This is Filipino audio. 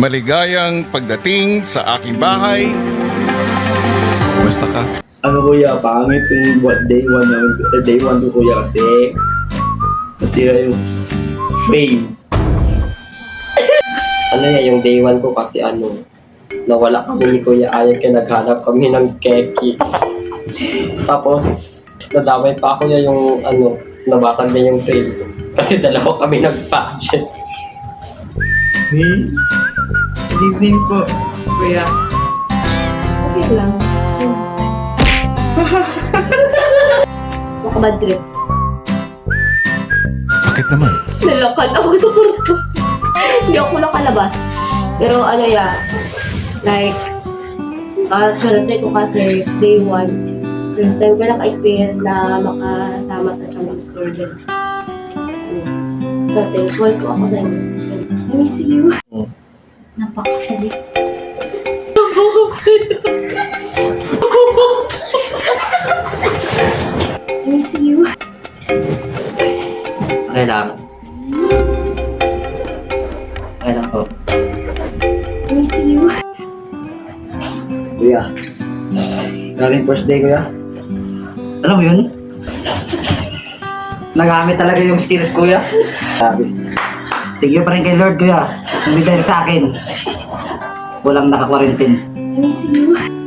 Maligayang pagdating sa aking bahay. Kumusta ka? Ano kuya, pangit yung day one namin, day one ko kuya kasi nasira yung frame. Ano yan, yung day one ko kasi nawala kami ni Kuya Ayan kaya naghanap kami ng keki. Tapos, nadamay pa ako niya yung nabasag niya yung frame. Kasi dalawa kami nag-pageant. Good evening po, kuya. Okay lang. Baka bad trip. Bakit naman? Nalakan ako sa kurto. Hindi ako nakalabas. Pero like, swerte ko kasi day one. First time ko naka-experience na makasama sa Champions Score din. So, thankful ko ako sa inyo. I miss you. Napakasali. I miss you. Okay lang. Okay lang po. I miss you. Kuya, galing first day kuya. Alam mo yun? Nagamit talaga yung skills, kuya. Sabi, Thank you pa rin kay Lord, kuya. Hindi dahil sa akin. Walang naka-quarantine. I miss you.